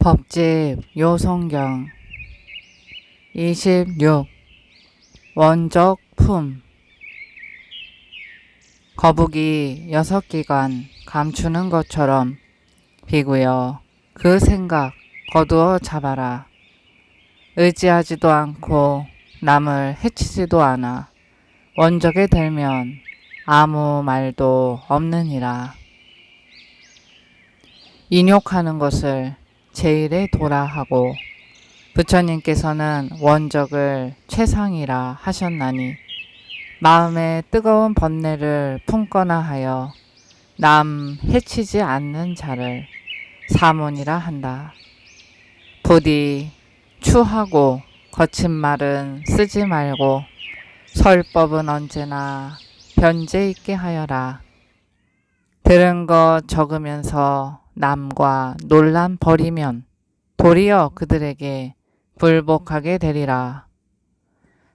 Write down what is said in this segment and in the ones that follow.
법집 요성경 26. 원적품. 거북이 6기간 감추는 것처럼 비구여 그 생각 거두어 잡아라. 의지하지도 않고 남을 해치지도 않아 원적에 들면 아무 말도 없느니라. 인욕하는 것을 제일에 도라 하고 부처님께서는 원적을 최상이라 하셨나니 마음에 뜨거운 번뇌를 품거나 하여 남 해치지 않는 자를 사문이라 한다. 부디 추하고 거친 말은 쓰지 말고 설법은 언제나 변제 있게 하여라. 들은 것 적으면서 남과 논란 벌이면 도리어 그들에게 불복하게 되리라.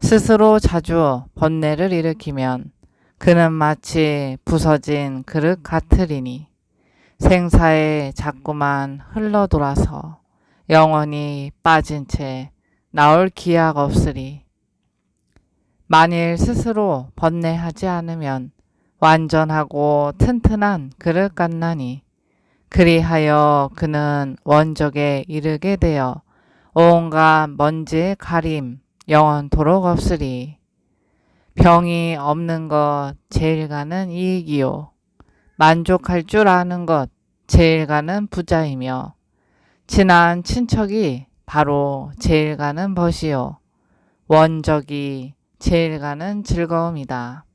스스로 자주 번뇌를 일으키면 그는 마치 부서진 그릇 같으리니 생사에 자꾸만 흘러돌아서 영원히 빠진 채 나올 기약 없으리. 만일 스스로 번뇌하지 않으면 완전하고 튼튼한 그릇 같나니 그리하여 그는 원적에 이르게 되어 온갖 먼지의 가림 영원토록 없으리. 병이 없는 것 제일가는 이익이요 만족할 줄 아는 것 제일가는 부자이며 친한 친척이 바로 제일가는 벗이요 원적이 제일가는 즐거움이다.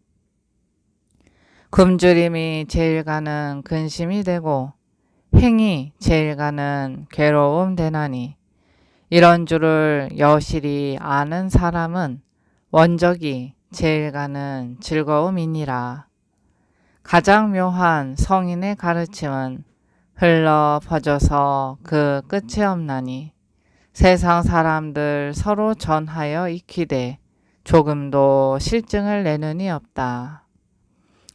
굶주림이 제일가는 근심이 되고 행이 제일가는 괴로움 되나니 이런 줄을 여실히 아는 사람은 원적이 제일가는 즐거움이니라. 가장 묘한 성인의 가르침은 흘러 퍼져서 그 끝이 없나니 세상 사람들 서로 전하여 익히되 조금도 실증을 내는이 없다.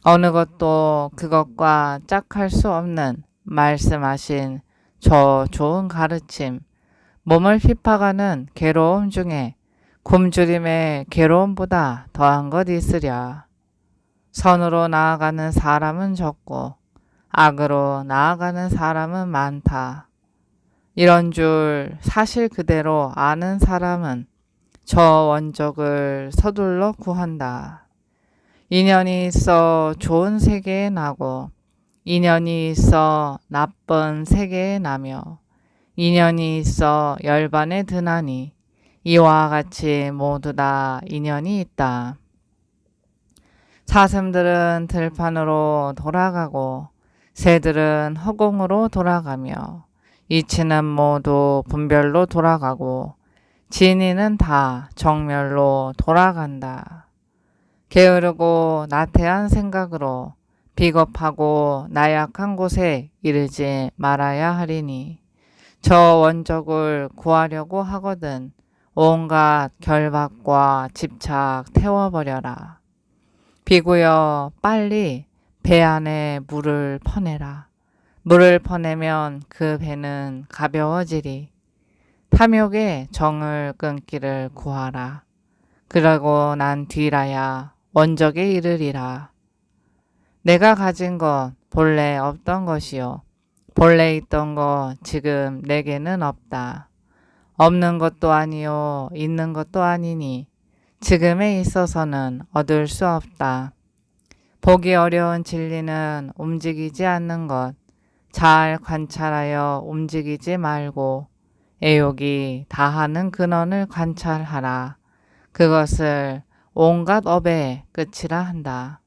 어느 것도 그것과 짝할 수 없는 말씀하신 저 좋은 가르침, 몸을 핍박하는 괴로움 중에 굶주림의 괴로움보다 더한 것 있으랴. 선으로 나아가는 사람은 적고 악으로 나아가는 사람은 많다. 이런 줄 사실 그대로 아는 사람은 저 원적을 서둘러 구한다. 인연이 있어 좋은 세계에 나고 인연이 있어 나쁜 세계에 나며 인연이 있어 열반에 드나니 이와 같이 모두 다 인연이 있다. 사슴들은 들판으로 돌아가고 새들은 허공으로 돌아가며 이치는 모두 분별로 돌아가고 진이는 다 정멸로 돌아간다. 게으르고 나태한 생각으로 비겁하고 나약한 곳에 이르지 말아야 하리니 저 원적을 구하려고 하거든 온갖 결박과 집착 태워버려라. 비구여 빨리 배 안에 물을 퍼내라. 물을 퍼내면 그 배는 가벼워지리. 탐욕의 정을 끊기를 구하라. 그러고 난 뒤라야 원적에 이르리라. 내가 가진 것 본래 없던 것이요 본래 있던 것 지금 내게는 없다. 없는 것도 아니요 있는 것도 아니니 지금에 있어서는 얻을 수 없다. 보기 어려운 진리는 움직이지 않는 것 잘 관찰하여 움직이지 말고 애욕이 다하는 근원을 관찰하라. 그것을 온갖 업의 끝이라 한다.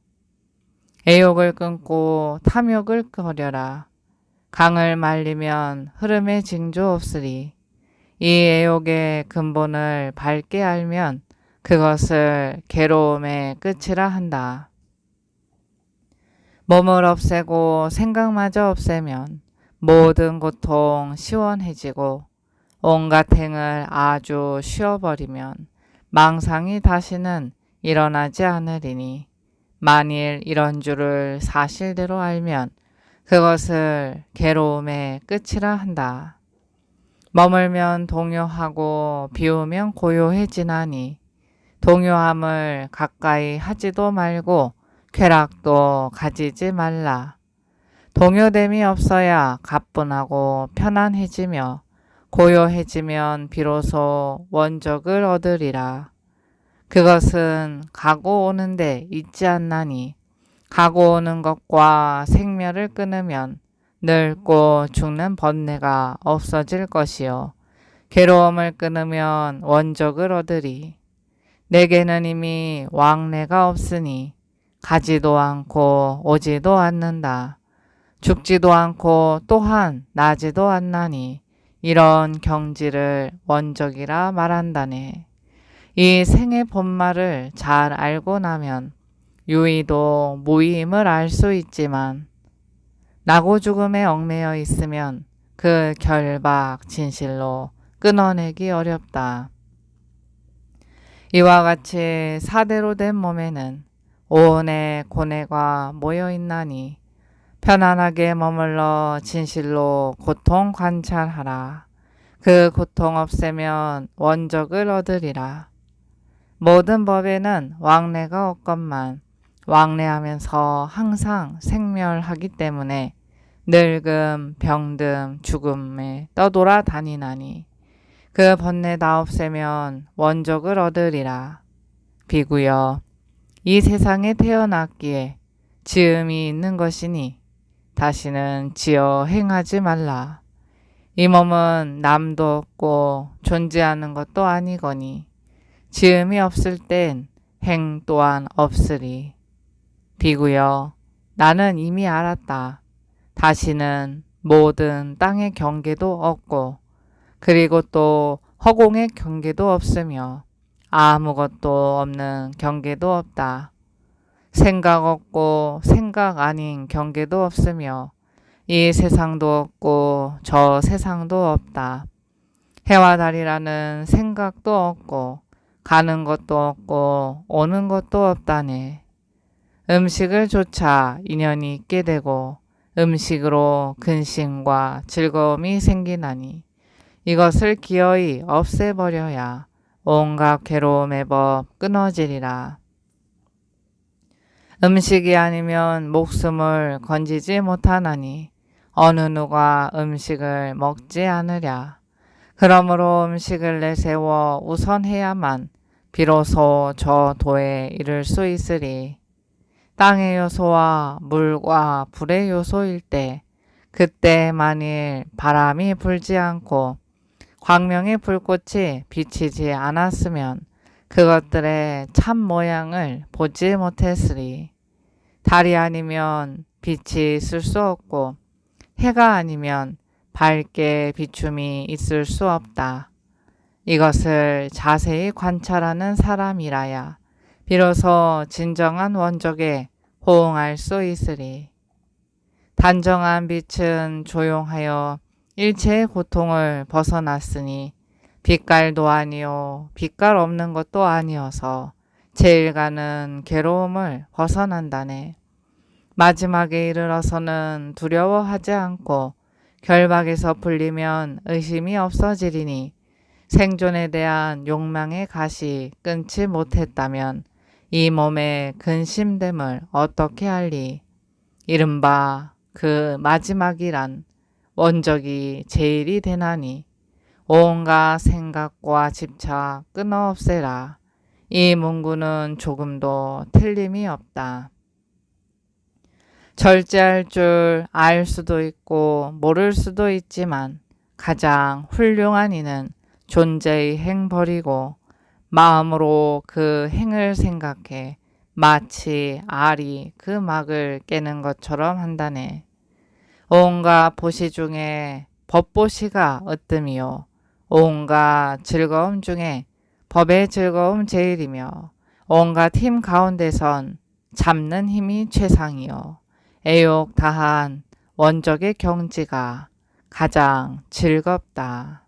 애욕을 끊고 탐욕을 버려라. 강을 말리면 흐름에 징조 없으리. 이 애욕의 근본을 밝게 알면 그것을 괴로움의 끝이라 한다. 몸을 없애고 생각마저 없애면 모든 고통 시원해지고 온갖 행을 아주 쉬어버리면 망상이 다시는 일어나지 않으리니 만일 이런 줄을 사실대로 알면 그것을 괴로움의 끝이라 한다. 머물면 동요하고 비우면 고요해지나니 동요함을 가까이 하지도 말고 쾌락도 가지지 말라. 동요됨이 없어야 가뿐하고 편안해지며 고요해지면 비로소 원적을 얻으리라. 그것은 가고 오는데 있지 않나니 가고 오는 것과 생멸을 끊으면 늙고 죽는 번뇌가 없어질 것이요 괴로움을 끊으면 원적을 얻으리. 내게는 이미 왕래가 없으니 가지도 않고 오지도 않는다. 죽지도 않고 또한 나지도 않나니 이런 경지를 원적이라 말한다네. 이 생의 본말을 잘 알고 나면 유의도 무의임을 알 수 있지만 나고 죽음에 얽매여 있으면 그 결박 진실로 끊어내기 어렵다. 이와 같이 사대로 된 몸에는 온의 고뇌가 모여 있나니 편안하게 머물러 진실로 고통 관찰하라. 그 고통 없애면 원적을 얻으리라. 모든 법에는 왕래가 없건만 왕래하면서 항상 생멸하기 때문에 늙음, 병듦, 죽음에 떠돌아 다니나니 그 번뇌 다 없애면 원적을 얻으리라. 비구여, 이 세상에 태어났기에 지음이 있는 것이니 다시는 지어 행하지 말라. 이 몸은 남도 없고 존재하는 것도 아니거니 지음이 없을 땐 행 또한 없으리. 비구여, 나는 이미 알았다. 다시는 모든 땅의 경계도 없고 그리고 또 허공의 경계도 없으며 아무것도 없는 경계도 없다. 생각 없고 생각 아닌 경계도 없으며 이 세상도 없고 저 세상도 없다. 해와 달이라는 생각도 없고 가는 것도 없고 오는 것도 없다네. 음식을 조차 인연이 있게 되고 음식으로 근심과 즐거움이 생기나니 이것을 기어이 없애버려야 온갖 괴로움의 법 끊어지리라. 음식이 아니면 목숨을 건지지 못하나니 어느 누가 음식을 먹지 않으랴. 그러므로 음식을 내세워 우선해야만 비로소 저 도에 이를 수 있으리. 땅의 요소와 물과 불의 요소일 때 그때 만일 바람이 불지 않고 광명의 불꽃이 비치지 않았으면 그것들의 참 모양을 보지 못했으리. 달이 아니면 빛이 있을 수 없고 해가 아니면 밝게 비춤이 있을 수 없다. 이것을 자세히 관찰하는 사람이라야 비로소 진정한 원적에 호응할 수 있으리. 단정한 빛은 조용하여 일체의 고통을 벗어났으니 빛깔도 아니요 빛깔 없는 것도 아니어서 제일 가는 괴로움을 벗어난다네. 마지막에 이르러서는 두려워하지 않고 결박에서 풀리면 의심이 없어지리니 생존에 대한 욕망의 가시 끊지 못했다면 이 몸의 근심됨을 어떻게 알리. 이른바 그 마지막이란 원적이 제일이 되나니 온갖 생각과 집착 끊어 없애라. 이 문구는 조금도 틀림이 없다. 절제할 줄 알 수도 있고 모를 수도 있지만 가장 훌륭한 이는 존재의 행 버리고 마음으로 그 행을 생각해 마치 알이 그 막을 깨는 것처럼 한다네. 온갖 보시 중에 법보시가 으뜸이요 온갖 즐거움 중에 법의 즐거움 제일이며 온갖 힘 가운데선 잡는 힘이 최상이요 애욕 다한 원적의 경지가 가장 즐겁다.